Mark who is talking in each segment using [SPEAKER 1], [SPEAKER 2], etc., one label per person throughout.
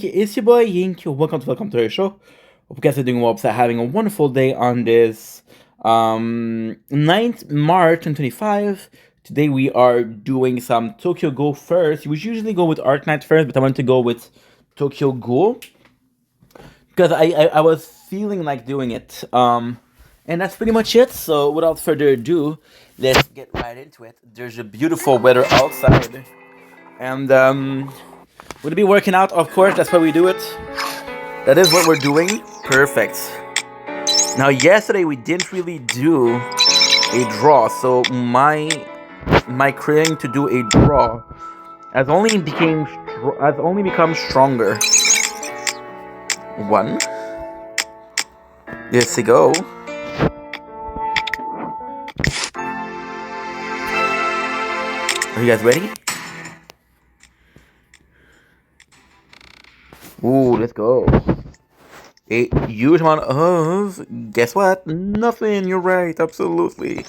[SPEAKER 1] It's your boy Yink. Welcome to our show. Hope you guys are doing well. Having a wonderful day on this 9th March 2025. Today we are doing some Tokyo Ghoul first. We usually go with Arc Knight first, but I wanted to go with Tokyo Ghoul because I was feeling like doing it. And that's pretty much it. So without further ado, let's get right into it. There's a beautiful weather outside, and we'll be working out. Of course, that's why we do it. That is what we're doing. Perfect. Now, yesterday we didn't really do a draw, so my craving to do a draw has only become stronger. One. Yes, we go. Are you guys ready? Ooh, let's go. A huge amount of, guess what? Nothing. You're right. Absolutely.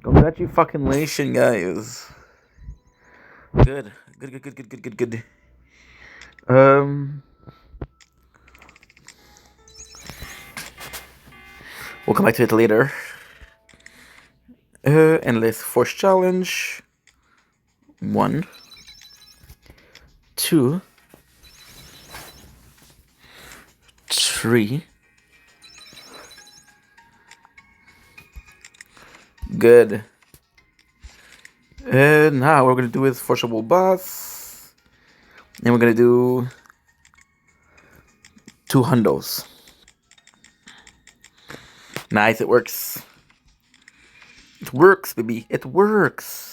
[SPEAKER 1] Congratulations, guys. Good. Good. We'll come back to it later. Endless force challenge. 1, 2, 3. Good. Now we're gonna do is forcible boss. And we're gonna do 2 hundos. Nice, it works. It works, baby. It works.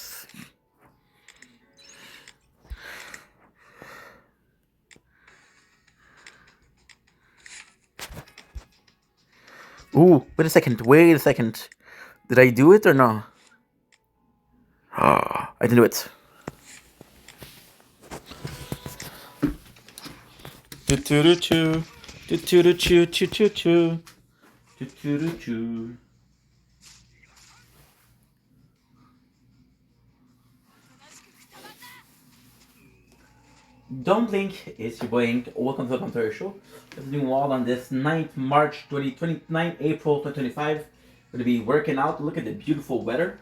[SPEAKER 1] Ooh, wait a second. Did I do it or no? I didn't do it. Don't blink, it's your boy Ink. Welcome to our show. We're doing well on this 9th March 2029, April 2025. We're going to be working out. Look at the beautiful weather.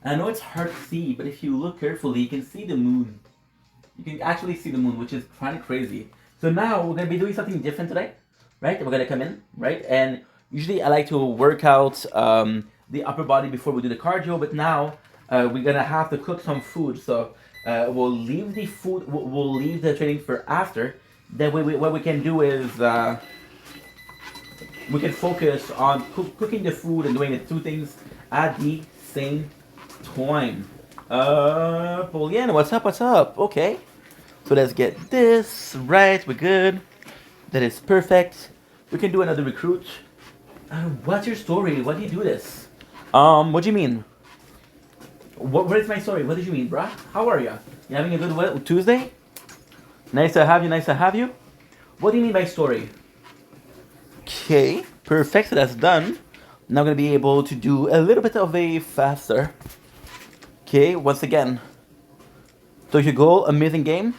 [SPEAKER 1] I know it's hard to see, but if you look carefully, you can see the moon. You can actually see the moon, which is kind of crazy. So now we're going to be doing something different today, right? We're going to come in, right? And usually I like to work out the upper body before we do the cardio, but now we're going to have to cook some food. So we'll leave the food, we'll leave the training for after. That way, what we can do is we can focus on cooking the food and doing the two things at the same time. Poliana, what's up? Okay. So let's get this right. We're good. That is perfect. We can do another recruit. What's your story? Why do you do this? What do you mean? What is my story? What did you mean, bruh? How are you? You having a good Tuesday? Nice to have you. What do you mean by story? Okay, perfect. So that's done. Now I'm gonna be able to do a little bit of a faster. Okay, once again. Tokyo Ghoul, amazing game.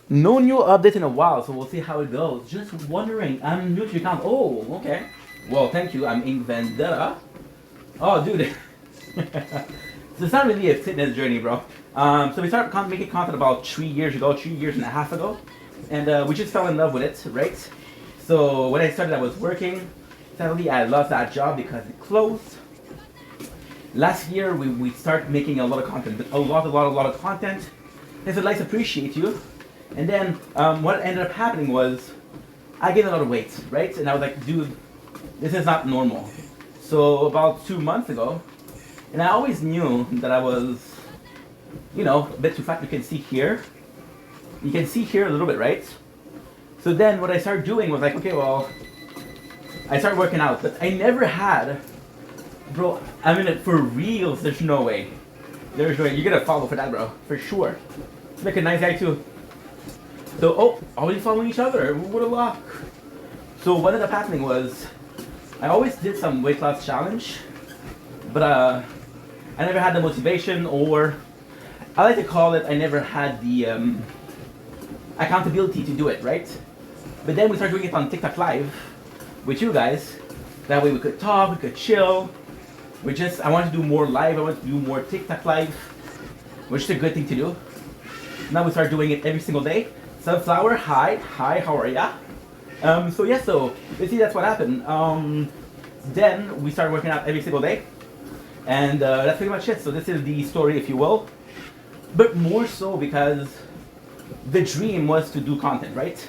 [SPEAKER 1] No new update in a while, so we'll see how it goes. Just wondering, I'm new to your account. Oh, okay. Well, thank you. I'm Ink Vendetta. Oh, dude. So it's not really a fitness journey, bro. So we started making content about 3 years and a half ago. And we just fell in love with it, right? So when I started, I was working. Sadly, I lost that job because it closed. Last year, we started making a lot of content, a lot of content. They said, "Let's appreciate you." And then what ended up happening was I gained a lot of weight, right? And I was like, dude, this is not normal. So about 2 months ago, and I always knew that I was, a bit too fat. You can see here. You can see here a little bit, right? So then what I started doing was like, okay, well, I started working out, but I never had, bro, I mean, for reals, there's no way. There's no way. You're gonna follow for that, bro, for sure. Make a nice guy too. So, already following each other. What a luck. So what ended up happening was, I always did some weight loss challenge, but I never had the motivation, or I like to call it, I never had the accountability to do it, right? But then we started doing it on TikTok Live with you guys. That way we could talk, we could chill. I wanted to do more live, I wanted to do more TikTok Live, which is a good thing to do. Now we start doing it every single day. Sunflower, hi, how are ya? So basically that's what happened. Then we started working out every single day. And that's pretty much it. So this is the story, if you will. But more so because the dream was to do content, right?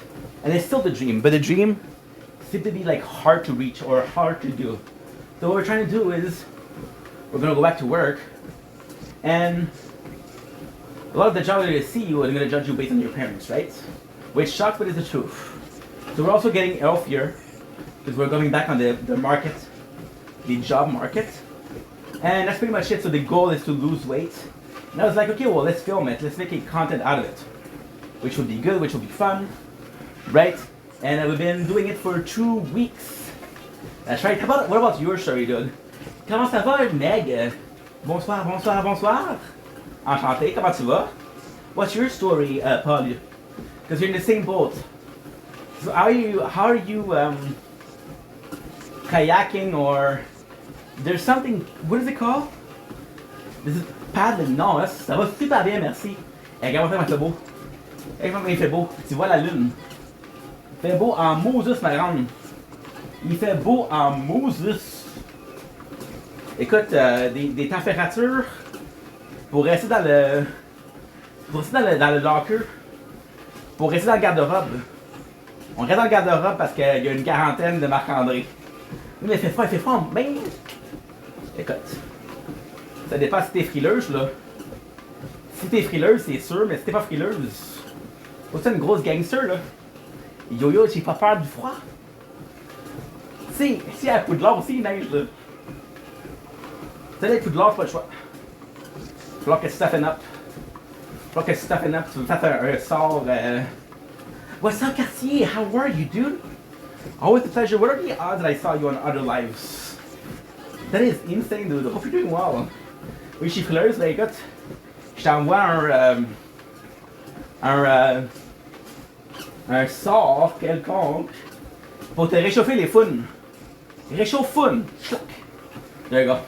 [SPEAKER 1] And it's still the dream, but the dream seemed to be like hard to reach or hard to do. So what we're trying to do is we're gonna go back to work, and a lot of the jobs are gonna see you and they're gonna judge you based on your parents, right? Which sucks, but it's the truth. So we're also getting healthier because we're going back on the market, the job market. And that's pretty much it. So the goal is to lose weight. And I was like, okay, well, let's film it. Let's make a content out of it. Which will be good, which will be fun, right? And we've been doing it for 2 weeks. That's right. What about your story, dude? Comment ça va, Meg? Bonsoir. Enchanté, comment tu vas? What's your story, Paul? Because you're in the same boat. So how are you kayaking, or there's something, what is it called? This is paddling. Non, ça va super bien, merci. Regarde-moi comment il fait beau. Regarde-moi comment il fait beau. Tu vois la lune. Il fait beau en Moses, ma grande. Il fait beau en Moses. Écoute, des températures pour rester dans le locker, pour rester dans le garde-robe. On reste dans le garde-robe parce qu'il y a une quarantaine de Marc-André. Mais il fait froid, mais écoute, ça dépend si t'es frileuse, là. Si t'es frileuse, c'est sûr, mais si t'es pas frileuse, c'est une grosse gangster, là. Yo, j'ai pas peur du froid. Tu sais, si à Poudlard aussi, il neige, là. Tu sais, à Poudlard, c'est pas le choix. Il va falloir que tu toughen up. Tu veux faire un sort. What's up, Cartier? How are you, dude? Always a pleasure. What are the odds that I saw you on other lives? That is insane, dude. Hope you're doing well. Oui, je suis frileuse, mais écoute, je t'envoie un sort quelconque pour te réchauffer les founes. Réchauffe founes. There you go.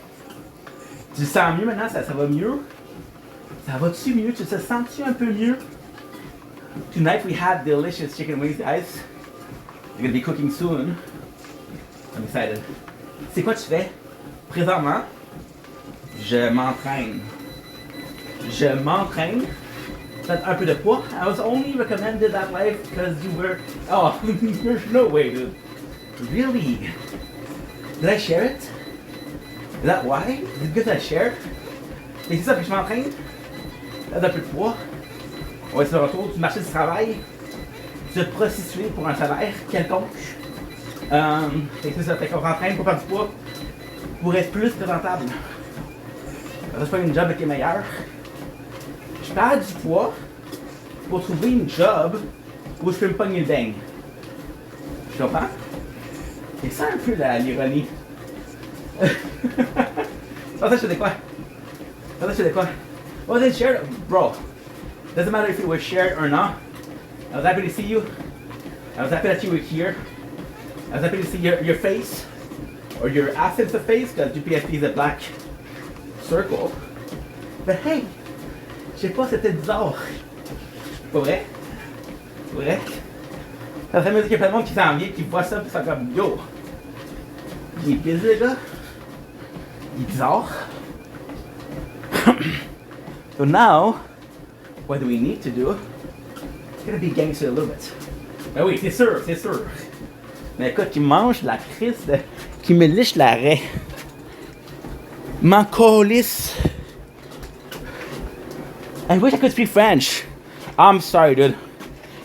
[SPEAKER 1] Tu te sens mieux maintenant? Ça va mieux? Ça va-tu mieux? Tu te sens-tu un peu mieux? Tonight we had delicious chicken wings, guys. We're gonna be cooking soon. I'm excited. C'est quoi tu fais? Présentement, je m'entraîne. Peut-être un peu de poids. I was only recommended that life because you were... Oh, there's no way, dude. Really? Did I share it? Is that why? Is it good that I shared? Et c'est ça que je m'entraîne? Peut-être un peu de poids. On va se retour du marché du travail. Se prostituer pour un salaire quelconque. C'est ça, fait qu'on s'entraîne pour faire du poids. Pour être plus présentable. Je fais une job qui est meilleure. Je perds du poids pour trouver une job où je peux me pogner le beigne. Tu comprends? C'est ça un peu l'ironie. Ça je faisais quoi? Was it shared? Bro, doesn't matter if it was shared or not. I was happy to see you. I was happy that you were here. I was happy to see your face. Or your absence of face, because GPSP is a black circle. But hey, je sais pas, c'était bizarre. Pas vrai? Ça me dit qu'il y a plein de monde qui s'en vient, qui voit ça, puis c'est comme yo. Il est busy, le gars. Il est bizarre. So now, what do we need to do? It's gonna be gangster a little bit. Ben oui, c'est sûr. Mais écoute, qui mange la crise de... qui me liche l'arrêt. M'en calisse. I wish I could speak French. I'm sorry, dude.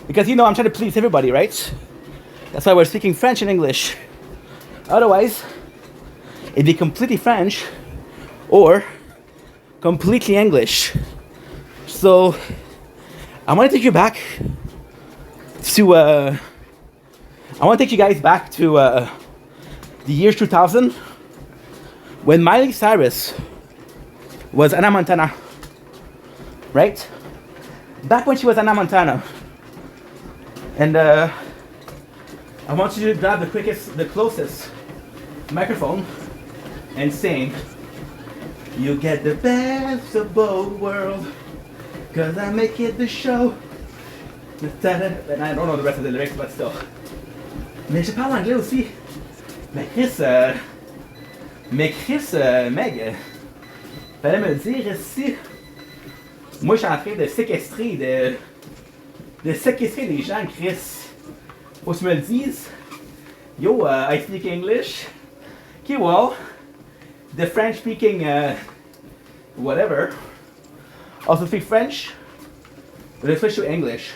[SPEAKER 1] Because I'm trying to please everybody, right? That's why we're speaking French and English. Otherwise, it'd be completely French or completely English. So, I want to take you back to, I want to take you guys back to the year 2000 when Miley Cyrus was Anna Montana, right? Back when she was Anna Montana, And I want you to grab the closest microphone and sing. You get the best of both worlds, 'cause I make it the show. And I don't know the rest of the lyrics, but still. Mais je parle anglais aussi. Mais Chris, Meg, fallait me dire si. Moi, je suis en train de séquestrer, de séquestrer des gens, Chris. Faut que tu me le dises. Yo, I speak English. Okay, well, the French-speaking, whatever, also speak French, but I switch to English.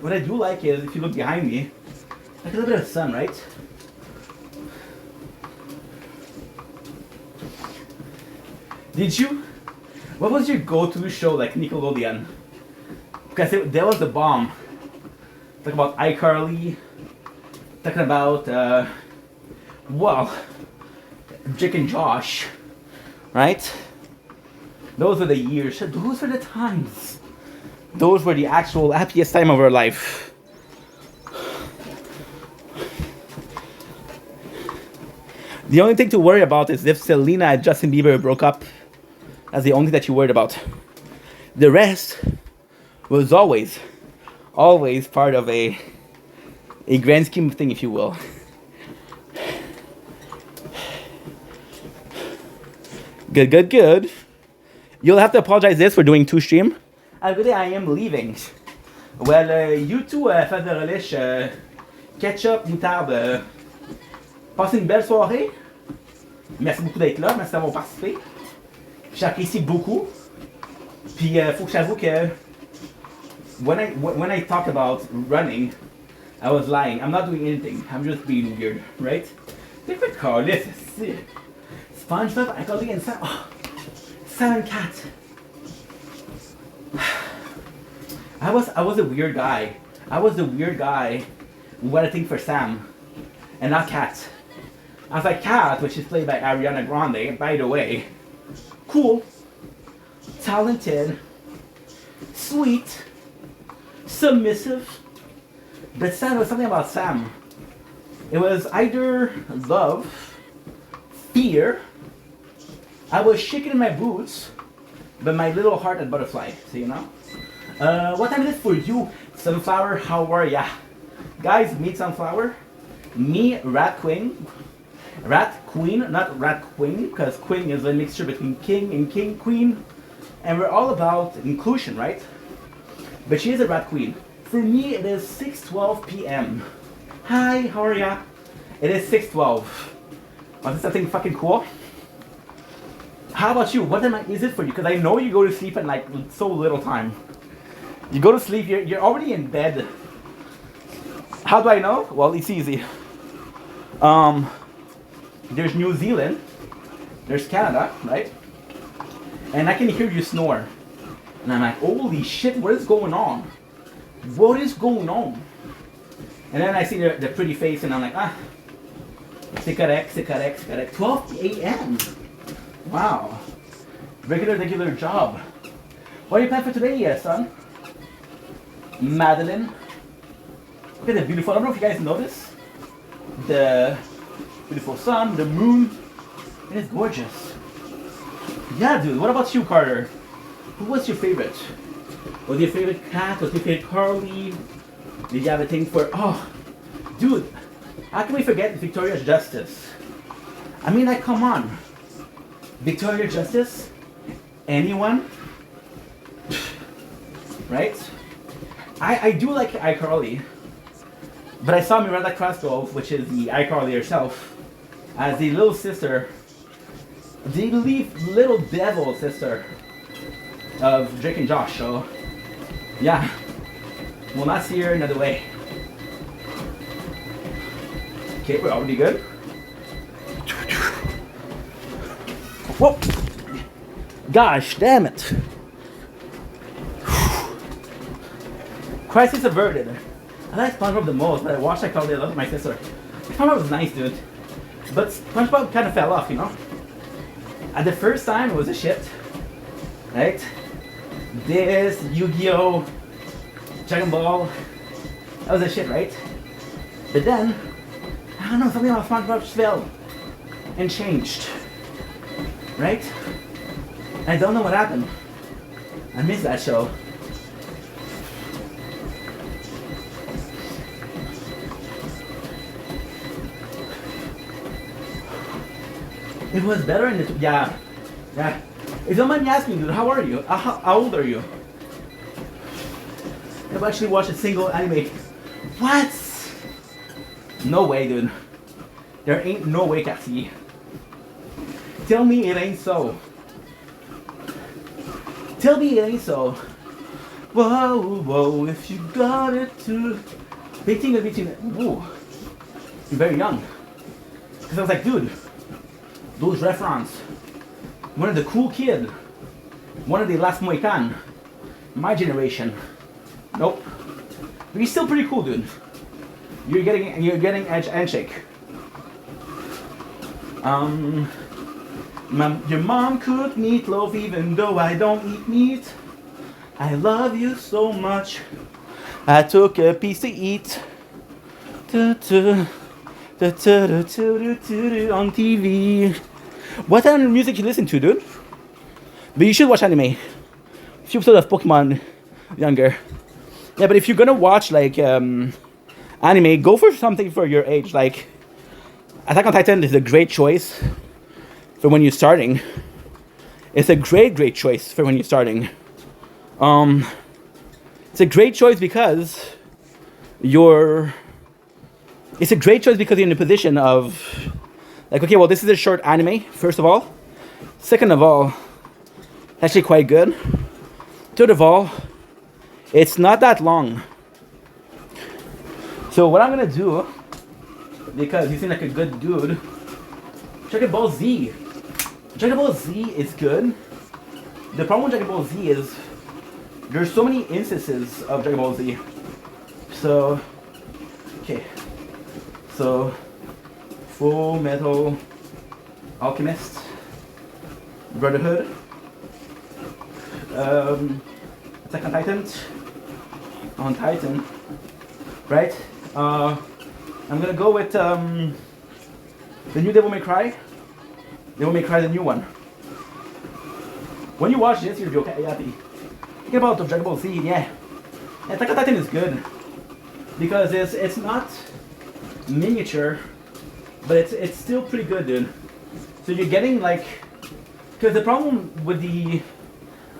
[SPEAKER 1] What I do like is, if you look behind me, like a little bit of sun, right? What was your go-to show like Nickelodeon? Because that was the bomb. Talking about iCarly, talking about, well, Jake and Josh, right? Those are the years, those are the times. Those were the actual happiest time of our life. The only thing to worry about is if Selena and Justin Bieber broke up. That's the only thing that you worried about. The rest was always part of a grand scheme of thing, if you will. Good. You'll have to apologize this for doing 2 streams. Every I am leaving. Well, you two, faites de relish, ketchup, moutarde. Passez une belle soirée. Merci beaucoup d'être là, merci d'avoir participé. J'apprécie beaucoup. Puis, faut que j'avoue que when I talk about running, I was lying. I'm not doing anything. I'm just being weird, right? Take my car, listen. SpongeBob, I got again. Oh, Sam Cat. I was a weird guy. I was the weird guy who had a thing for Sam, and not Cat. I was like Cat, which is played by Ariana Grande, by the way. Cool, talented, sweet, submissive. But Sam was something about Sam. It was either love, fear. I was shaking in my boots, but my little heart had butterfly. So you know. What time is it for you, Sunflower? How are ya? Guys, meet Sunflower. Me, Rat Queen. Rat Queen, not Rat Queen, because Queen is a mixture between king and king queen. And we're all about inclusion, right? But she is a Rat Queen. For me, it is 6:12 p.m. Hi, how are ya? It is 6:12. Oh, this something fucking cool. How about you? What is it for you? Because I know you go to sleep at like so little time. You go to sleep, you're already in bed. How do I know? Well, it's easy. There's New Zealand, there's Canada, right? And I can hear you snore. And I'm like, holy shit, what is going on? What is going on? And then I see the pretty face and I'm like, c'est correct. 12 a.m. Wow. Regular job. What are you planning for today, son? Madeline. Look at the beautiful, I don't know if you guys notice. The beautiful sun, the moon. It is gorgeous. Yeah, dude. What about you, Carter? Who was your favorite? Was your favorite Cat? Was your favorite Carly? Did you have a thing for... Oh, dude. How can we forget Victoria's Justice? I mean, like, come on. Victoria Justice? Anyone? Right? I do like iCarly. But I saw Miranda Cosgrove, which is the iCarly herself, as the little sister, the little devil sister of Drake and Josh. So, yeah, we'll not see her another way. Okay, we're already good. Whoa! Gosh, damn it! Crisis averted. I like SpongeBob the most, but I watched iCarly a lot with my sister. SpongeBob was nice, dude. But SpongeBob kind of fell off, you know? At the first time, it was a shit. Right? This, Yu-Gi-Oh! Dragon Ball, that was the shit, right? But then, I don't know, something about SpongeBob just fell and changed, right? I don't know what happened. I missed that show. It was better in the yeah. If you don't mind me asking, dude, how are you? How old are you? I've actually watched a single anime. What? No way, dude. There ain't no way, Cassie. Tell me it ain't so. Tell me it ain't so. Whoa, whoa, if you got it too. 18 or 18. Ooh. You're very young. Because I was like, dude, those reference. One of the cool kid. One of the last Mohican. My generation. Nope. But you're still pretty cool, dude. You're getting edge and shake. Your mom cooked meatloaf even though I don't eat meat. I love you so much. I took a piece to eat. On TV. What kind of music you listen to, dude? But you should watch anime. A few episodes of Pokemon younger. Yeah, but if you're gonna watch like anime, go for something for your age. Like Attack on Titan is a great choice for when you're starting. It's a great choice for when you're starting. It's a great choice because you're in a position of like, okay, well, this is a short anime, first of all. Second of all, actually quite good. Third of all, it's not that long. So what I'm gonna do, because you seem like a good dude, Dragon Ball Z. Dragon Ball Z is good. The problem with Dragon Ball Z is there's so many instances of Dragon Ball Z. So, okay. So, Full Metal Alchemist, Brotherhood, Attack on Titan, right? I'm gonna go with the new Devil May Cry. Devil May Cry, the new one. When you watch this, you'll be happy. Think about the Dragon Ball Z, yeah. Attack on Titan is good because it's not miniature, but it's still pretty good, dude. So you're getting like, because the problem with the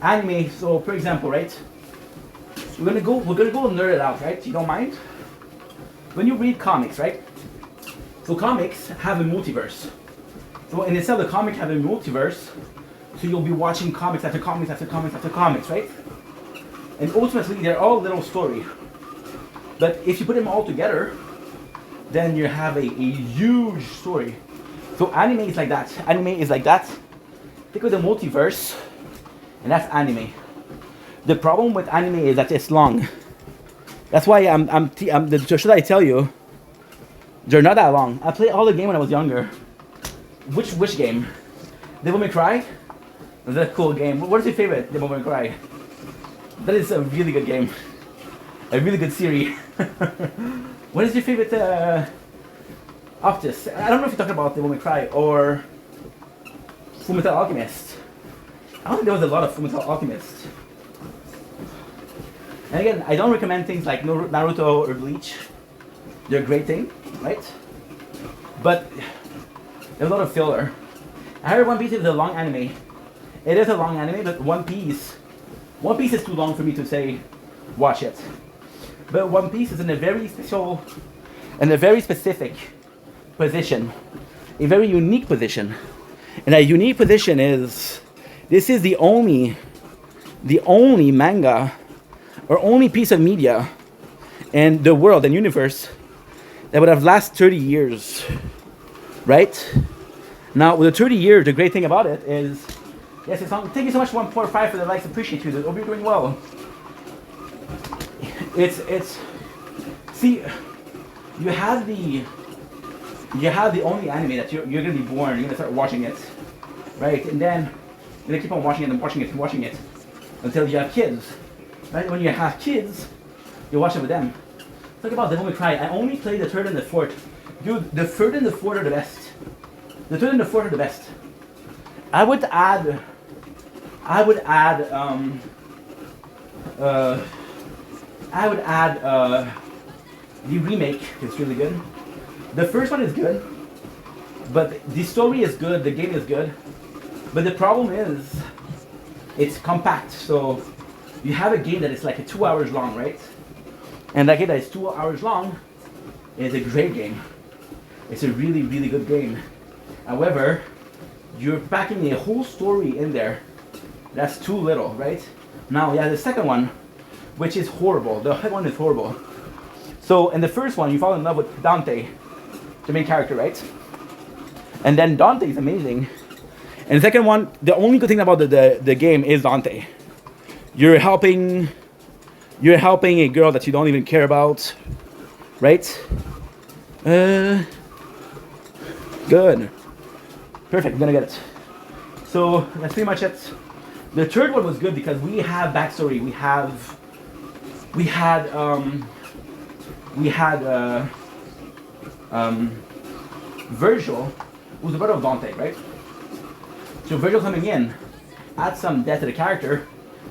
[SPEAKER 1] anime, so for example, right? We're gonna go nerd it out, right? You don't mind? When you read comics, right? So comics have a multiverse. So in itself, the comic have a multiverse. So you'll be watching comics after comics after comics after comics, right? And ultimately, they're all little story. But if you put them all together, then you have a huge story. So anime is like that. Anime is like that. Think of the multiverse, and that's anime. The problem with anime is that it's long. That's why should I tell you? They're not that long. I played all the game when I was younger. Which game? Devil May Cry? Was that a cool game? What is your favorite Devil May Cry? That is a really good game. A really good series. What is your favorite Optus? I don't know if you're talking about Devil May Cry or Fullmetal Alchemist. I don't think there was a lot of Fullmetal Alchemist. And again, I don't recommend things like Naruto or Bleach. They're a great thing, right? But there's a lot of filler. I heard One Piece is a long anime. It is a long anime, but One Piece is too long for me to say, watch it. But One Piece is in a very special, and a very specific position, a very unique position. And that unique position is, this is the only manga or only piece of media in the world and universe that would have lasted 30 years, right? Now, with the 30 years, the great thing about it is, yes, it's on. Thank you so much, 145 for the likes. Appreciate you. Hope you're doing well. See, you have the only anime that you're gonna be born. You're gonna start watching it, right? And then you're gonna keep on watching it and watching it and watching it until you have kids, right? When you have kids, You're watching with them. Talk about Devil May Cry. I only played the third and the fourth. Dude, the third and the fourth are the best. The third and the fourth are the best. I would add the remake. It's really good. The first one is good, but the story is good. The game is good, but the problem is it's compact. So you have a game that is like 2 hours long, right? And that game that is 2 hours long is a great game. It's a really, really good game. However, you're packing a whole story in there. That's too little, right? Now, yeah, the second one, which is horrible. The second one is horrible. So, in the first one, you fall in love with Dante, the main character, right? And then Dante is amazing. And the second one, the only good thing about the game is Dante. You're helping a girl that you don't even care about, right? Good. Perfect, I'm gonna get it. So that's pretty much it. The third one was good because we have backstory. We had Virgil, who's the brother of Dante, right? So Virgil coming in adds some depth to the character,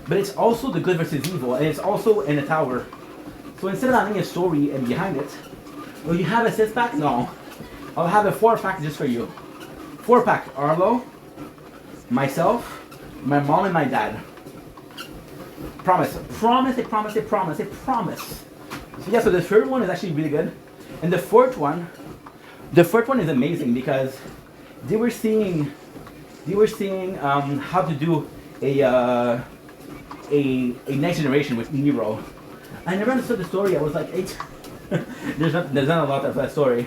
[SPEAKER 1] but it's also the good versus evil, and it's also in a tower. So instead of having a story and behind it, will you have a 6-pack? No. I'll have a 4-pack just for you. 4-pack, Arlo, myself, my mom, and my dad. Promise. Promise, I promise, I promise, I promise. So yeah, so the third one is actually really good. And the fourth one is amazing because they were seeing how to do a next generation with Nero. I never understood the story. I was like 8. there's not a lot of that story.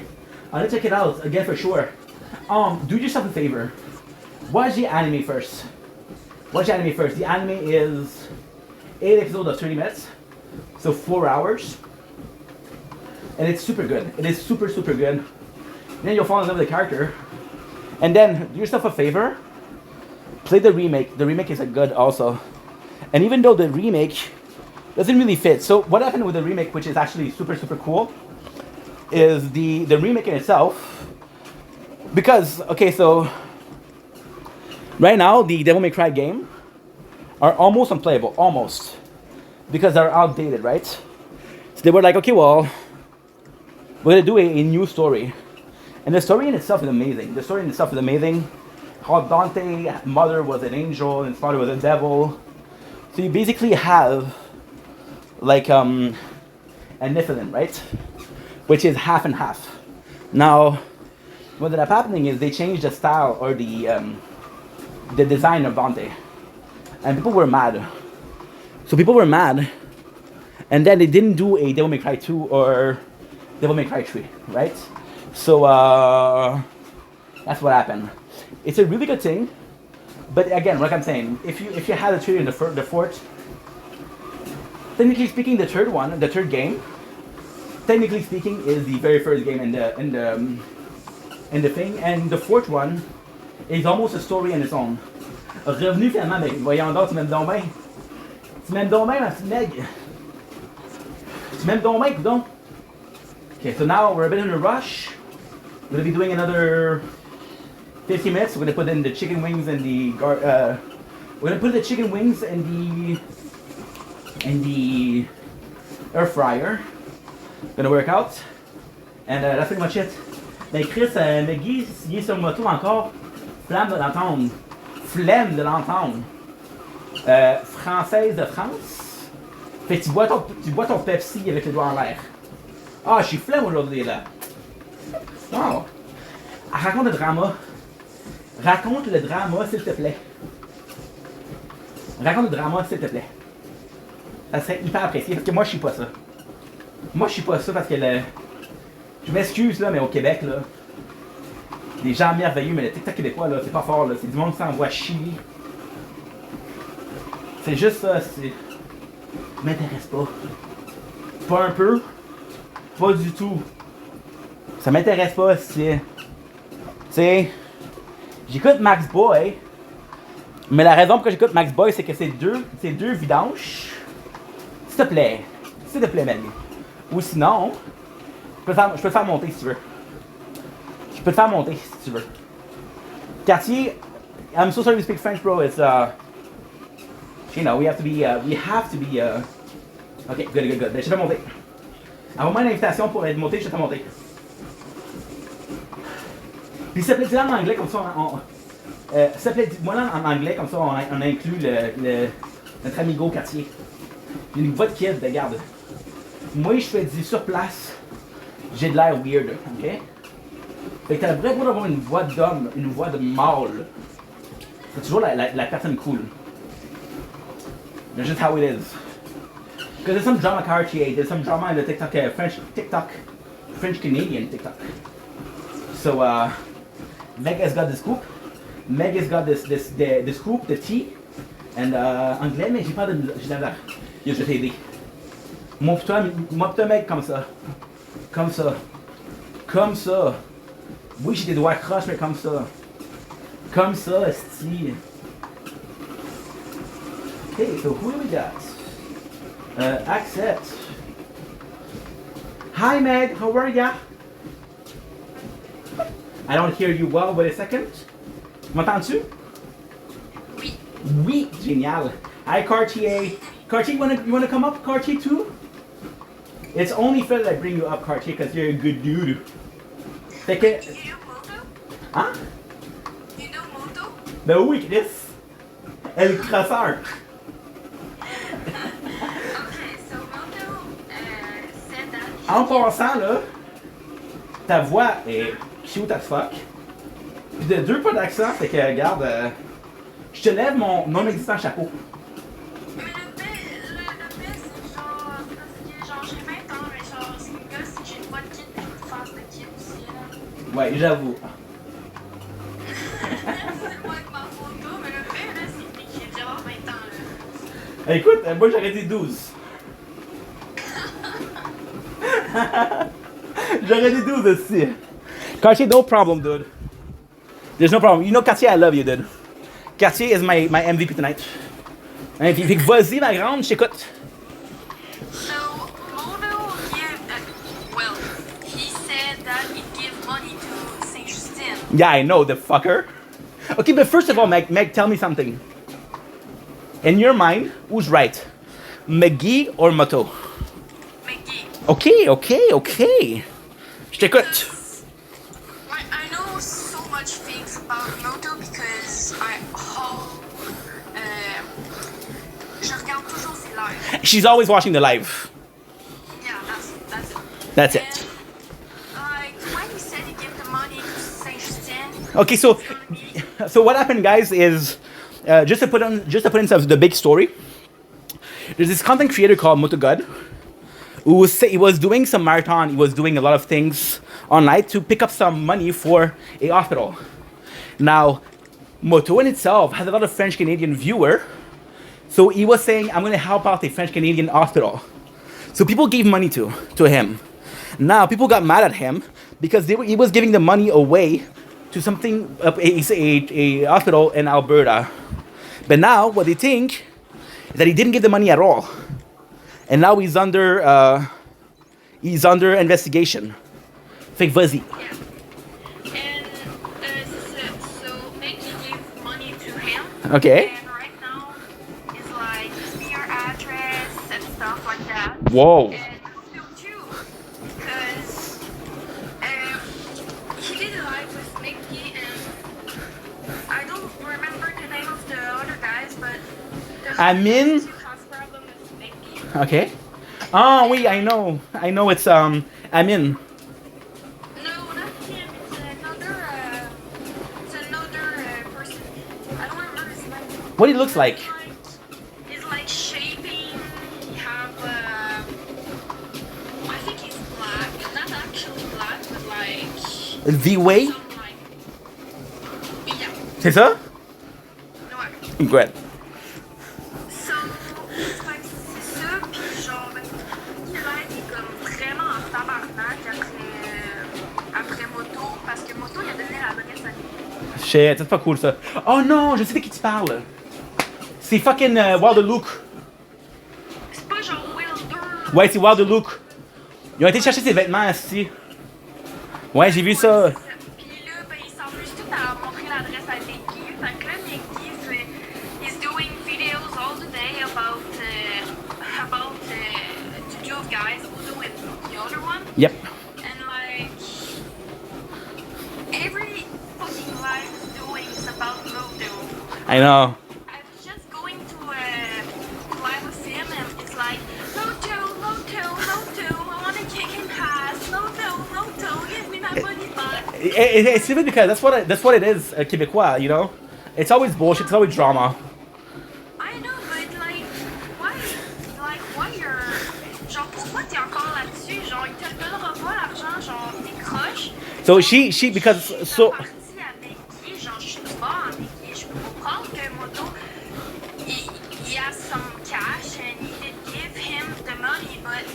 [SPEAKER 1] I'll check it out again for sure. Do yourself a favor. Watch the anime first. Watch the anime first. The anime is 8 episodes of 30 minutes, so 4 hours, and it's super good. It is super, super good. Then you'll fall in love with the character, and then do yourself a favor. Play the remake. The remake is a good also, and even though the remake doesn't really fit. So what happened with the remake, which is actually super, super cool, is the remake in itself. Because okay, so right now the Devil May Cry game are almost unplayable, almost, because they're outdated, right? So they were like, okay, well, we're gonna do a new story, and the story in itself is amazing. The story in itself is amazing. How Dante's mother was an angel and his father was a devil. So you basically have like a Nephilim, right? Which is half and half. Now, what ended up happening is they changed the style or the design of Dante, and people were mad. So people were mad, and then they didn't do a Devil May Cry 2 or Devil May Cry 3, right? So that's what happened. It's a really good thing, but again, like I'm saying, if you had the 3 and the fourth, technically speaking, the third game, technically speaking, is the very first game in the thing, and the fourth one is almost a story in its own. Revenu finalement, mais voyons donc, tu m'aimes donc bien. Tu m'aimes donc bien, ma petite nègre. Tu m'aimes donc bien, coudonc. Okay, so now we're a bit in a rush. We're gonna be doing another 50 minutes. We're gonna put in the chicken wings and we're gonna put the chicken wings in the air fryer. Gonna work out, and that's pretty much it. Mais Chris, McGee, il est sur le moto encore. Flemme de l'entendre. Flemme de l'entendre. Française de France. Fait que tu bois ton Pepsi avec les doigts en l'air. Ah, je suis flemme aujourd'hui là. Wow. Raconte le drama. Raconte le drama, s'il te plaît. Raconte le drama, s'il te plaît. Ça serait hyper apprécié parce que moi je suis pas ça. Moi je suis pas ça parce que je m'excuse là, mais au Québec là, des gens merveilleux, mais le TikTok québécois là, c'est pas fort là, c'est du monde qui s'envoie chier. C'est juste ça, c'est. M'intéresse pas. Pas un peu. Pas du tout. Ça m'intéresse pas, c'est. Tu sais, j'écoute Max Boy, mais la raison pour que j'écoute Max Boy, c'est que c'est deux vidanges. S'il te plaît. S'il te plaît, Meg. Ou sinon, je peux te faire monter si tu veux. Je peux te faire monter si tu veux. Quartier, I'm so sorry to speak French, bro. It's you know, we have to be okay, good. Je te fais monter. Envoie-moi une invitation pour être monté, je te fais monter. Puis s'il te plaît, dis-le en anglais, comme ça s'il te plaît, dis-moi en anglais, comme ça on inclut notre amigo quartier. Il y a une voix de kid, regarde. Moi, je fais du sur place, j'ai de l'air weird, ok? Fait que t'as le vrai droit d'avoir une voix d'homme, une voix de mâle. C'est toujours la personne cool. That's just how it is. Because there's some drama Cartier, there's some drama in the TikTok, French Canadian TikTok. So, Meg has got the scoop. Meg has got the scoop, the tea. And anglais, mais j'ai pas de l'air. Yo, je vais t'aider. Moi pis toi, mec, comme ça. Comme ça. Comme ça. Oui, j'ai des doigts croches, mais comme ça. Comme ça, esti. Okay, so who do we got? Accept. Hi, Meg, how are ya? I don't hear you well. Wait a second. M'entends-tu?
[SPEAKER 2] Oui.
[SPEAKER 1] Oui, génial. Hi, Cartier. Cartier, you wanna come up, Cartier, too? It's only fair that I bring you up, Cartier, because you're a good dude. Fait que...
[SPEAKER 2] You know Moto?
[SPEAKER 1] Hein?
[SPEAKER 2] You know Moto?
[SPEAKER 1] Ben oui, Chris. El Crosseur.
[SPEAKER 2] Okay, so Moto said that...
[SPEAKER 1] En passant, là, ta voix est cute as fuck. Puis de deux pas d'accent, fait que, regarde, je te lève mon non-existant chapeau.
[SPEAKER 2] Mais le pire, c'est genre... Parce que genre j'ai 20 ans, mais genre c'est une gosse, j'ai une voix de kid, puis une face de kid aussi, là.
[SPEAKER 1] Ouais, j'avoue.
[SPEAKER 2] C'est moi avec ma photo, mais le pire, là, c'est que j'ai déjà 20 ans, là.
[SPEAKER 1] Écoute, moi j'aurais dit 12. J'aurais dit 12 aussi. Cartier, no problem, dude. There's no problem. You know, Cartier, I love you, dude. Cartier is my MVP tonight. Fait que vas-y, ma grande, je t'écoute.
[SPEAKER 2] So Moto well, he said that he give money to Saint Justine.
[SPEAKER 1] Yeah, I know, the fucker. Okay, but first of all, Meg, tell me something. In your mind, who's right? McGee or Moto?
[SPEAKER 2] McGee.
[SPEAKER 1] Okay. Je t'écoute.
[SPEAKER 2] I know so much things about Moto because je regarde toujours ses lives.
[SPEAKER 1] She's always watching the live.
[SPEAKER 2] Yeah, that's it.
[SPEAKER 1] That's it.
[SPEAKER 2] And, like when he said he gave the money to Saint Justine.
[SPEAKER 1] Okay, so what happened, guys, is just to put in the big story. There's this content creator called MotoGod who he was doing some marathon. He was doing a lot of things online to pick up some money for a hospital. Now, Moto in itself has a lot of French Canadian viewer, so he was saying, "I'm going to help out a French Canadian hospital." So people gave money to him. Now people got mad at him because he was giving the money away to something a hospital in Alberta. But now what they think is that he didn't give the money at all, and now he's under investigation. Fait que vas-y.
[SPEAKER 2] Yeah. And so Mickey gave money to him.
[SPEAKER 1] Okay.
[SPEAKER 2] And right now it's like your address and stuff like that.
[SPEAKER 1] Whoa.
[SPEAKER 2] And Moto too, because he did a live with Mickey and I don't remember the name of the other guys, but
[SPEAKER 1] Amin?
[SPEAKER 2] who has problem with Mickey.
[SPEAKER 1] Okay. Oh, wait, I know it's Amin.
[SPEAKER 2] No, not him. It's another person. I don't remember his name.
[SPEAKER 1] What he looks like.
[SPEAKER 2] He's like shaping. He have. I think he's black. Not actually black, but like.
[SPEAKER 1] V-Way?
[SPEAKER 2] Some, like, yeah.
[SPEAKER 1] C'est ça?
[SPEAKER 2] No.
[SPEAKER 1] Good.
[SPEAKER 2] So, c'est ça, pis genre, il est comme vraiment en tabarnak après Moto, parce que Moto, il a donné l'adresse à lui.
[SPEAKER 1] Shit, c'est pas cool ça. Oh non, je sais de qui tu parles. C'est fucking Wilder Luke.
[SPEAKER 2] C'est pas genre Wilder,
[SPEAKER 1] Ouais, c'est Wild Look. Ils ont été chercher ses vêtements ici. Ouais, j'ai vu ça.
[SPEAKER 2] Puis là, ben, il s'amuse tout à montrer l'adresse à Mickey. Fait que là, Mickey, he's doing videos all the day about the two guys who do it, the other one.
[SPEAKER 1] Yep.
[SPEAKER 2] And like, every fucking live he's doing is about Moto.
[SPEAKER 1] I know.
[SPEAKER 2] I was just going to live with him and it's like, Moto, Moto, Moto, I want to kick him ass. Moto, Moto, give me my money back.
[SPEAKER 1] It's even because that's what it is, Québécois, you know? It's always bullshit, it's always drama.
[SPEAKER 2] I know, but why you're... Genre, pourquoi t'es encore là-dessus? Genre, il te donnera pas l'argent, genre, décroche.
[SPEAKER 1] So because, so...
[SPEAKER 2] Parti avec qui, genre, je suis pas avec qui, je peux comprendre que Moto, he has some cash and he did give him the money, but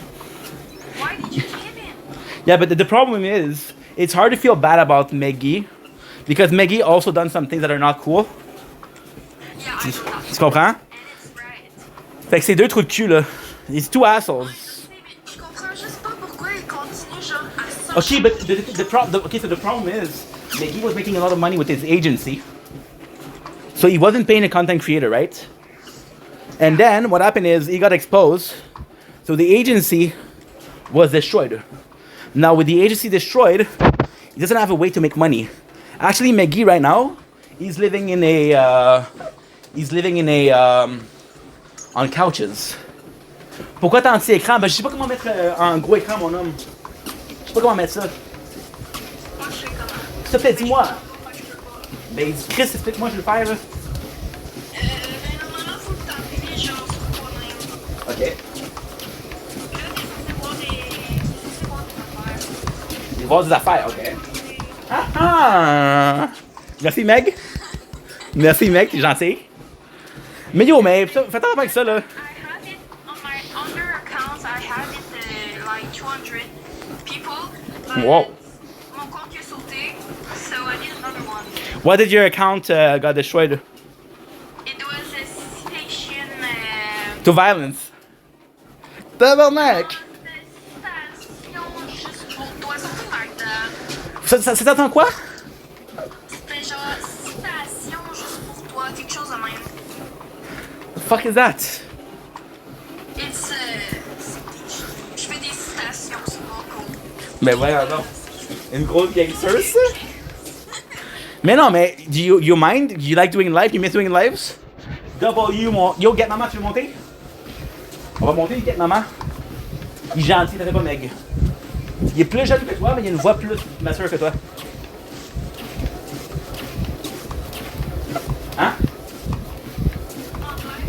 [SPEAKER 2] why did you give him?
[SPEAKER 1] Yeah, but the problem is, it's hard to feel bad about Maggie, because Maggie also done some things that are not cool.
[SPEAKER 2] Yeah, I know that.
[SPEAKER 1] Tu comprends?
[SPEAKER 2] And it's right.
[SPEAKER 1] Fait que c'est deux trous de cul, là. It's two assholes.
[SPEAKER 2] Je comprends juste pas pourquoi il continue, genre, à
[SPEAKER 1] Okay, but so the problem is, Maggie was making a lot of money with his agency. So he wasn't paying a content creator, right? And then what happened is he got exposed. So the agency was destroyed. Now with the agency destroyed, he doesn't have a way to make money. Actually, McGee right now, he's living in on couches. Pourquoi t'as anti-écran? Ben je sais pas comment mettre en gros écran, mon homme. Je sais pas comment mettre ça.
[SPEAKER 2] Moi, je sais comment.
[SPEAKER 1] S'il te plaît, dis-moi.
[SPEAKER 2] Je peux pas.
[SPEAKER 1] Ben Chris, explique-moi, je vais le faire. Là.
[SPEAKER 2] Ben, normalement, faut que t'appuies, genre, sur toi-même.
[SPEAKER 1] Ok.
[SPEAKER 2] Là, t'es censé voir des affaires.
[SPEAKER 1] Il va voir des affaires, ok. Ah ah! Merci, Meg. Merci, Meg, t'es gentil. Mais yo, mais fais attention avec ça, là.
[SPEAKER 2] I had it on my other accounts. I had it like 200 people. But
[SPEAKER 1] Wow.
[SPEAKER 2] mon compte est sauté, so I need another one.
[SPEAKER 1] Why did your account got destroyed?
[SPEAKER 2] It was a citation.
[SPEAKER 1] To violence. Tabarnak!
[SPEAKER 2] Citation juste pour toi, something like that.
[SPEAKER 1] Ça t'entend quoi?
[SPEAKER 2] C'était genre citation juste pour toi, quelque chose de même.
[SPEAKER 1] The fuck is that?
[SPEAKER 2] It's je fais des citations, c'est pas cool.
[SPEAKER 1] Mais voyons donc. Une grosse gangster, ça? Mais non, mais do you mind? Do you like doing live? You miss doing lives? Yo, Get Mama, tu veux monter? On va monter, Get Mama. Il est gentil, t'avais pas Meg. Il est plus jeune que toi, mais il a une voix plus mature que toi. Hein?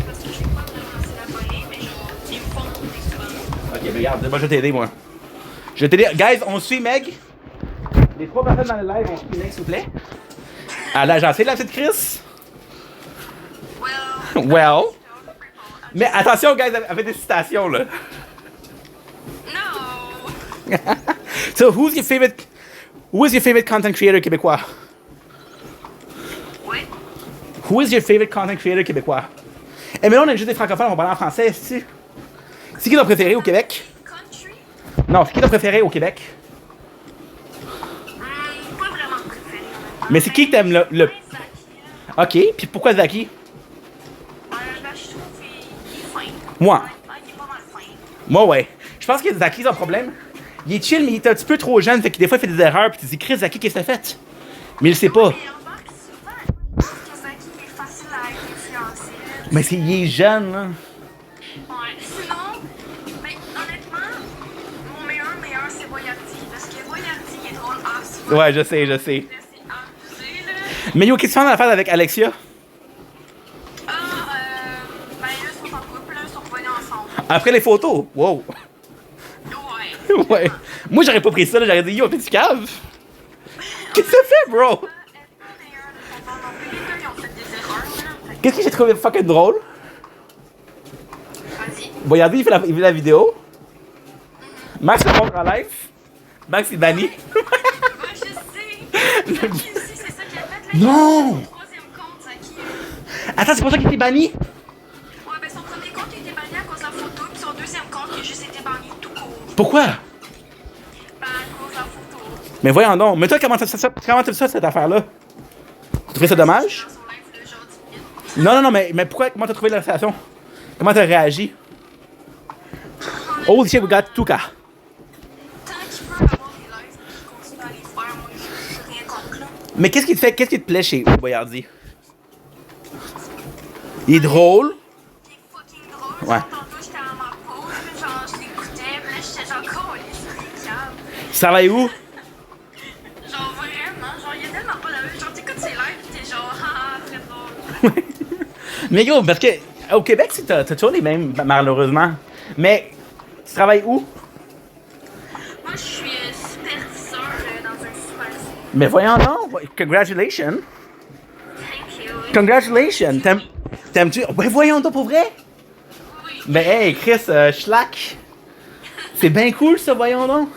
[SPEAKER 2] Parce que je vais pas vraiment assez l'abonner, mais genre, ils me font monter souvent.
[SPEAKER 1] Ok, mais regarde, moi je vais t'aider, moi. Je vais t'aider. Guys, on suit Meg. Les trois personnes dans le live, on suit Meg, s'il vous plaît. Ah, là, j'en sais, la petite Chris. Well. Mais attention, guys, avec des citations, là.
[SPEAKER 2] No!
[SPEAKER 1] So, who is your favorite content creator québécois?
[SPEAKER 2] What?
[SPEAKER 1] Who is your favorite content creator québécois? Eh, mais là, on est juste des francophones, on va parler en français, c'est qui ton préféré au Québec?
[SPEAKER 2] Country?
[SPEAKER 1] Non, c'est qui ton préféré au Québec?
[SPEAKER 2] Pas vraiment préféré.
[SPEAKER 1] Mais c'est qui que t'aimes le... Ok, puis pourquoi Zaki?
[SPEAKER 2] Là, je trouve qu'il est fin.
[SPEAKER 1] Moi.
[SPEAKER 2] Il est pas mal fin.
[SPEAKER 1] Moi, ouais. Je pense que Zaki, son problème, il est chill, mais il est un petit peu trop jeune, fait que des fois, il fait des erreurs, puis tu te dis, Chris, Zaki, qu'est-ce que t'as fait? Mais il le sait pas.
[SPEAKER 2] Mais en fait, souvent, je pense que Zaki est facile à être influencé.
[SPEAKER 1] Mais il est jeune, là.
[SPEAKER 2] Ouais. Sinon, ben, honnêtement, mon meilleur, c'est Boyardi. Parce que Boyardi, il est drôle. Ah, c'est
[SPEAKER 1] Ouais, je sais.
[SPEAKER 2] là, c'est abusé, là.
[SPEAKER 1] Mais yo, qu'est-ce que tu fais en affaire avec Alexia?
[SPEAKER 2] Ben là, ils sont en couple, là, ils sont revenus ensemble.
[SPEAKER 1] Après les photos? Wow.
[SPEAKER 2] Ouais.
[SPEAKER 1] Ouais. Moi, j'aurais pas pris ça, là. J'aurais dit, yo, t'es-tu cave? Qu'est-ce que ça fait, bro?
[SPEAKER 2] Elle est pas meilleure de son bord non plus. Les deux, ils ont fait des erreurs, là.
[SPEAKER 1] Qu'est-ce que j'ai trouvé fucking drôle?
[SPEAKER 2] Vas-y.
[SPEAKER 1] Boyardi, il fait la vidéo. Max le montre en live. Max, il banni.
[SPEAKER 2] Ouais, je sais. Zaki aussi, c'est ça qu'il a fait. Là,
[SPEAKER 1] Non!
[SPEAKER 2] son troisième compte, Zaki.
[SPEAKER 1] Attends, c'est pour ça qu'il était banni?
[SPEAKER 2] Ouais, ben son premier compte, il a été banni à cause de la photo. Puis son deuxième compte, il a juste été banni
[SPEAKER 1] Pourquoi?
[SPEAKER 2] Ben, à cause de la photo.
[SPEAKER 1] Mais voyons donc. Mais toi, comment t'as fait ça, cette affaire-là? Tu trouvé ça dommage?
[SPEAKER 2] Dans son live de genre 10 minutes.
[SPEAKER 1] Non, mais pourquoi? Comment t'as trouvé la station? Comment t'as réagi? Holy shit, we got Tuka.
[SPEAKER 2] Tant qu'il peut avoir des lives, qu'il continue à les faire, moi, je suis rien contre, là.
[SPEAKER 1] Mais qu'est-ce qui te plaît chez Boyardi? Il est drôle.
[SPEAKER 2] Il est fucking drôle.
[SPEAKER 1] Ouais.
[SPEAKER 2] Genre, tantôt, j'étais à ma pause, puis genre, je l'écoutais, puis là, j'étais genre, calé, c'est calme.
[SPEAKER 1] Tu travailles où?
[SPEAKER 2] Genre, vraiment, genre, il y a tellement pas d'allure. Genre, t'écoutes ses lives, pis t'es genre, haha, très drôle.
[SPEAKER 1] Mais yo, parce que au Québec, t'as toujours les mêmes, malheureusement. Mais tu travailles où?
[SPEAKER 2] Moi, je suis superviseur dans un super C.
[SPEAKER 1] Mais voyons donc. Congratulations.
[SPEAKER 2] Thank you.
[SPEAKER 1] Congratulations. T'aimes-tu? Ben voyons donc pour vrai.
[SPEAKER 2] Oui.
[SPEAKER 1] Ben hey, Chris, Schlack. C'est bien cool ça, voyons donc.